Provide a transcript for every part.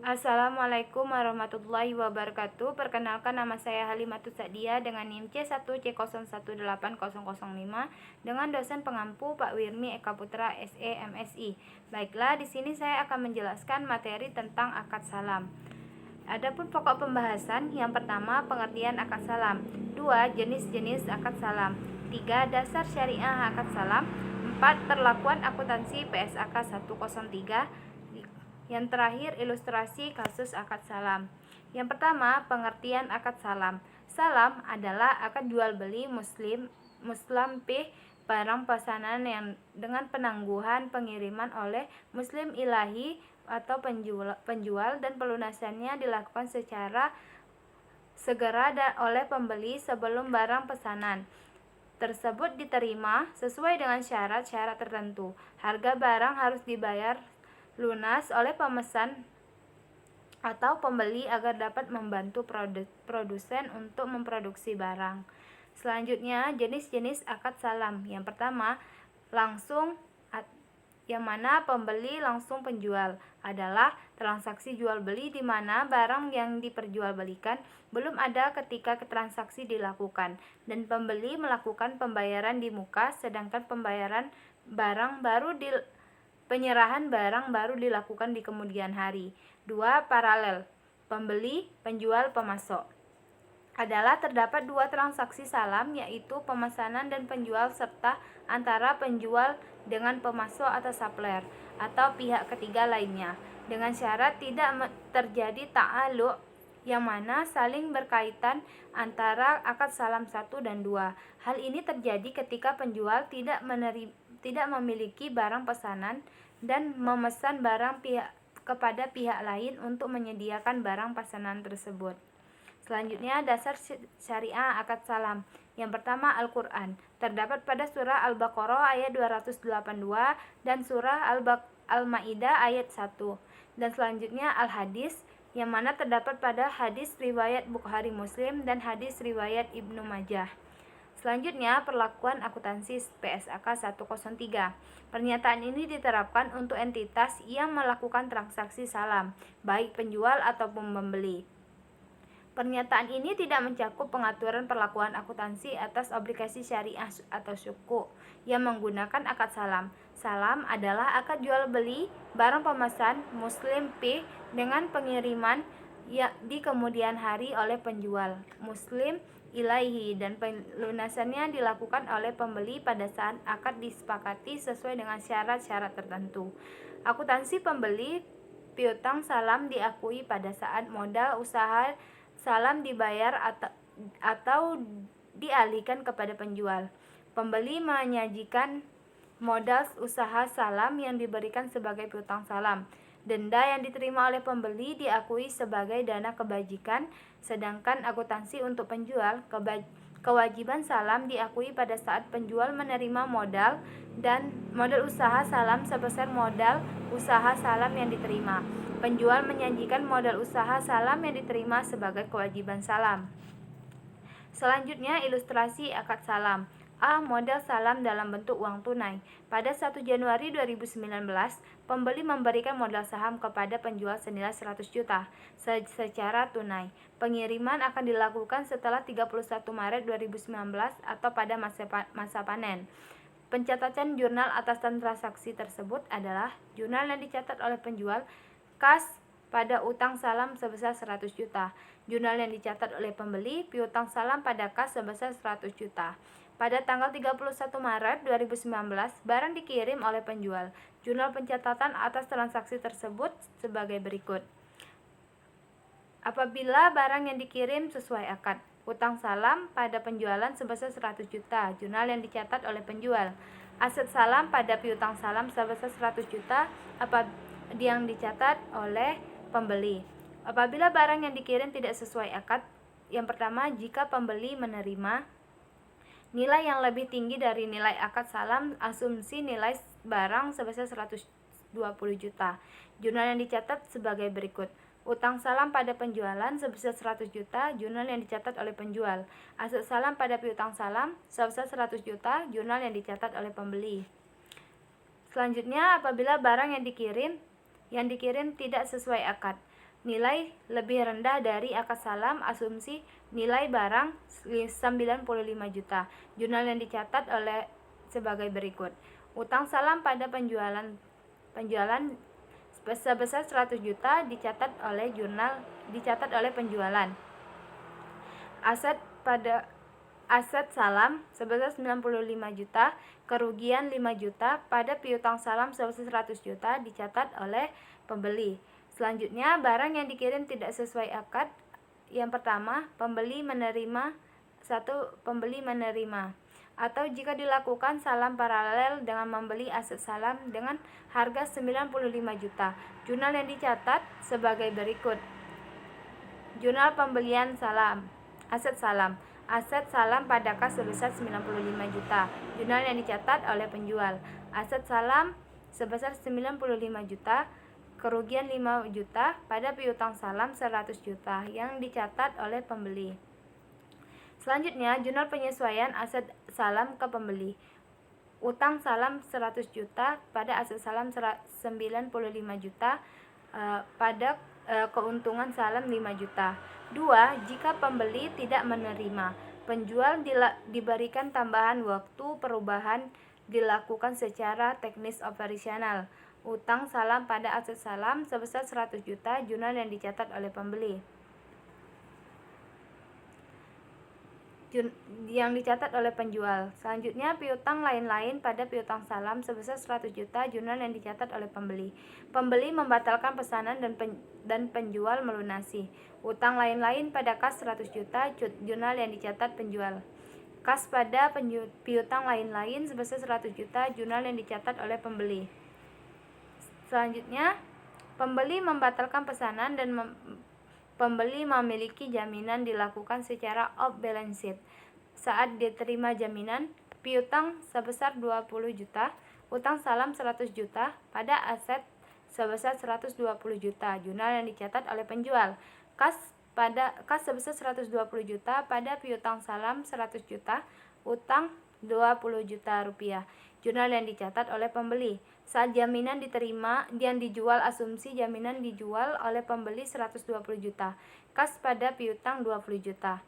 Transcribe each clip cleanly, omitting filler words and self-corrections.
Assalamualaikum warahmatullahi wabarakatuh. Perkenalkan, nama saya Halimatus Sa'diyah dengan NIM C1C018005 dengan dosen pengampu Pak Wirmi Eka Putra SE MSI. Baiklah, di sini saya akan menjelaskan materi tentang akad salam. Adapun pokok pembahasan, yang pertama pengertian akad salam, 2 jenis-jenis akad salam, 3 dasar syariah akad salam, 4 perlakuan akuntansi PSAK 103, yang terakhir ilustrasi kasus akad salam. Yang pertama, pengertian akad salam. Salam adalah akad jual beli muslim P barang pesanan yang dengan penangguhan pengiriman oleh muslim ilahi atau penjual dan pelunasannya dilakukan secara segera oleh pembeli sebelum barang pesanan tersebut diterima sesuai dengan syarat-syarat tertentu. Harga barang harus dibayar lunas oleh pemesan atau pembeli agar dapat membantu produsen untuk memproduksi barang. Selanjutnya, jenis-jenis akad salam. Yang pertama, langsung, yang mana pembeli langsung penjual, adalah transaksi jual beli di mana barang yang diperjualbelikan belum ada ketika transaksi dilakukan dan pembeli melakukan pembayaran di muka, sedangkan penyerahan barang baru dilakukan di kemudian hari. 2. Paralel, pembeli, penjual, pemasok. Adalah terdapat 2 transaksi salam, yaitu pemesanan dan penjual serta antara penjual dengan pemasok atau supplier atau pihak ketiga lainnya, dengan syarat tidak terjadi ta'alluq yang mana saling berkaitan antara akad salam 1 dan 2. Hal ini terjadi ketika penjual tidak memiliki barang pesanan dan memesan barang kepada pihak lain untuk menyediakan barang pesanan tersebut. Selanjutnya, dasar syariah akad salam. Yang pertama, Al-Quran. Terdapat pada surah Al-Baqarah ayat 282 dan surah Al-Ma'idah ayat 1. Dan selanjutnya Al-Hadis, yang mana terdapat pada hadis riwayat Bukhari Muslim dan hadis riwayat Ibnu Majah. Selanjutnya, perlakuan akuntansi PSAK 103. Pernyataan ini diterapkan untuk entitas yang melakukan transaksi salam, baik penjual ataupun pembeli. Pernyataan ini tidak mencakup pengaturan perlakuan akuntansi atas obligasi syariah atau suku yang menggunakan akad salam. Salam adalah akad jual beli barang pemesan muslim P dengan pengiriman di kemudian hari oleh penjual muslim ilahi dan pelunasannya dilakukan oleh pembeli pada saat akad disepakati sesuai dengan syarat-syarat tertentu. Akuntansi pembeli piutang salam diakui pada saat modal usaha salam dibayar atau dialihkan kepada penjual. Pembeli menyajikan modal usaha salam yang diberikan sebagai piutang salam. Denda yang diterima oleh pembeli diakui sebagai dana kebajikan, sedangkan akuntansi untuk penjual, kewajiban salam diakui pada saat penjual menerima modal usaha salam sebesar modal usaha salam yang diterima. Penjual menjanjikan modal usaha salam yang diterima sebagai kewajiban salam. Selanjutnya, ilustrasi akad salam. A. Modal salam dalam bentuk uang tunai. Pada 1 Januari 2019, pembeli memberikan modal saham kepada penjual senilai 100 juta secara tunai. Pengiriman akan dilakukan setelah 31 Maret 2019 atau pada masa panen. Pencatatan jurnal atas transaksi tersebut adalah jurnal yang dicatat oleh penjual kas pada utang salam sebesar 100 juta. Jurnal yang dicatat oleh pembeli piutang salam pada kas sebesar 100 juta. Pada tanggal 31 Maret 2019, barang dikirim oleh penjual. Jurnal pencatatan atas transaksi tersebut sebagai berikut. Apabila barang yang dikirim sesuai akad, utang salam pada penjualan sebesar 100 juta, jurnal yang dicatat oleh penjual. Aset salam pada piutang salam sebesar 100 juta yang dicatat oleh pembeli. Apabila barang yang dikirim tidak sesuai akad, yang pertama, jika pembeli menerima nilai yang lebih tinggi dari nilai akad salam, asumsi nilai barang sebesar 120 juta. Jurnal yang dicatat sebagai berikut. Utang salam pada penjualan sebesar 100 juta, jurnal yang dicatat oleh penjual. Aset salam pada piutang salam sebesar 100 juta, jurnal yang dicatat oleh pembeli. Selanjutnya, apabila barang yang dikirim tidak sesuai akad, nilai lebih rendah dari akad salam asumsi nilai barang 95 juta. Jurnal yang dicatat oleh sebagai berikut. Utang salam pada penjualan sebesar 100 juta dicatat oleh penjualan. Aset salam sebesar 95 juta, kerugian 5 juta pada piutang salam sebesar 100 juta dicatat oleh pembeli. Selanjutnya, barang yang dikirim tidak sesuai akad. Yang pertama, pembeli menerima atau jika dilakukan salam paralel dengan membeli aset salam dengan harga 95 juta. Jurnal yang dicatat sebagai berikut. Jurnal pembelian salam. Aset salam pada kas sebesar 95 juta. Jurnal yang dicatat oleh penjual. Aset salam sebesar 95 juta, kerugian 5 juta pada piutang salam 100 juta yang dicatat oleh pembeli. Selanjutnya, jurnal penyesuaian aset salam ke pembeli. Utang salam 100 juta pada aset salam 95 juta, pada keuntungan salam 5 juta. 2. Jika pembeli tidak menerima, penjual diberikan tambahan waktu perubahan dilakukan secara teknis operasional. Utang salam pada aset salam sebesar 100 juta, jurnal yang dicatat oleh pembeli. Yang dicatat oleh penjual. Selanjutnya, piutang lain-lain pada piutang salam sebesar 100 juta, jurnal yang dicatat oleh pembeli. Pembeli membatalkan pesanan dan penjual melunasi. Utang lain-lain pada kas 100 juta, jurnal yang dicatat penjual. Kas pada piutang lain-lain sebesar 100 juta, jurnal yang dicatat oleh pembeli. Selanjutnya, pembeli membatalkan pesanan dan pembeli memiliki jaminan dilakukan secara off balance sheet. Saat diterima jaminan, piutang sebesar 20 juta, utang salam 100 juta pada aset sebesar 120 juta, jurnal yang dicatat oleh penjual. Kas sebesar 120 juta pada piutang salam 100 juta, utang 20 juta rupiah, jurnal yang dicatat oleh pembeli. Saat jaminan diterima dan dijual, asumsi jaminan dijual oleh pembeli 120 juta, kas pada piutang 20 juta,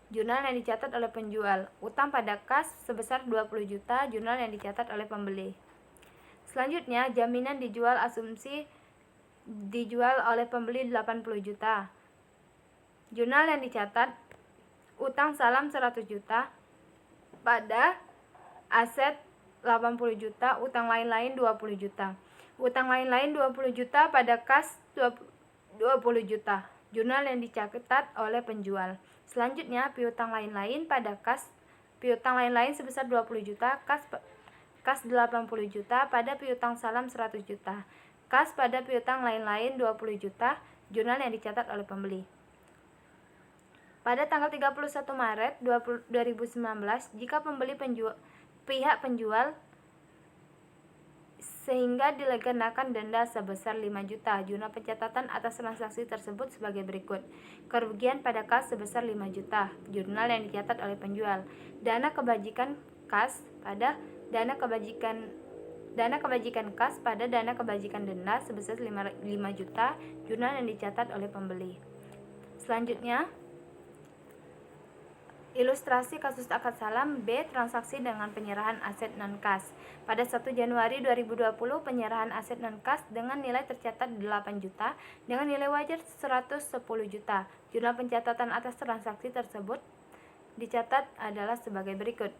jurnal yang dicatat oleh penjual. Utang pada kas sebesar 20 juta, jurnal yang dicatat oleh pembeli. Selanjutnya, jaminan dijual, asumsi dijual oleh pembeli 80 juta, jurnal yang dicatat. Utang salam 100 juta pada aset 80 juta, utang lain-lain 20 juta. Utang lain-lain 20 juta pada kas 20 juta, jurnal yang dicatat oleh penjual. Selanjutnya, piutang lain-lain pada kas. Piutang lain-lain sebesar 20 juta, kas 80 juta pada piutang salam 100 juta. Kas pada piutang lain-lain 20 juta, jurnal yang dicatat oleh pembeli. Pada tanggal 31 Maret 2019, jika pihak penjual sehingga dilegakan denda sebesar 5 juta. Jurnal pencatatan atas transaksi tersebut sebagai berikut. Kerugian pada kas sebesar 5 juta, jurnal yang dicatat oleh penjual. Dana kebajikan kas pada dana kebajikan kas pada dana kebajikan denda sebesar 5 juta, jurnal yang dicatat oleh pembeli. Selanjutnya, ilustrasi kasus akad salam. B. Transaksi dengan penyerahan aset non-kas. Pada 1 Januari 2020, penyerahan aset non-kas dengan nilai tercatat 8 juta, dengan nilai wajar 110 juta. Jurnal pencatatan atas transaksi tersebut dicatat adalah sebagai berikut.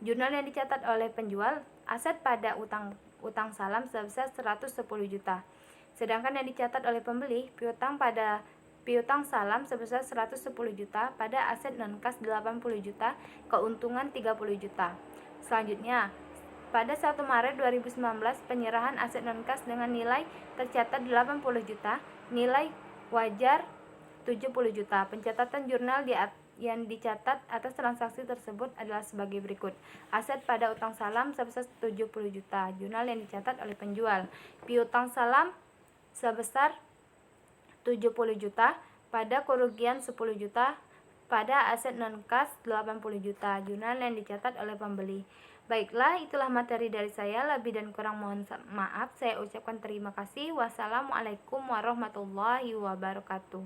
Jurnal yang dicatat oleh penjual, aset pada utang salam sebesar 110 juta. Sedangkan yang dicatat oleh pembeli, piutang salam sebesar 110 juta pada aset non-kas 80 juta, keuntungan 30 juta. Selanjutnya, pada 1 Maret 2019, penyerahan aset non-kas dengan nilai tercatat 80 juta, nilai wajar 70 juta. Pencatatan jurnal yang dicatat atas transaksi tersebut adalah sebagai berikut. Aset pada utang salam sebesar 70 juta, jurnal yang dicatat oleh penjual. Piutang salam sebesar 70 juta pada kerugian 10 juta pada aset non-kas 80 juta, jurnal yang dicatat oleh pembeli. Baiklah, itulah materi dari saya. Lebih dan kurang mohon maaf. Saya ucapkan terima kasih. Wassalamualaikum warahmatullahi wabarakatuh.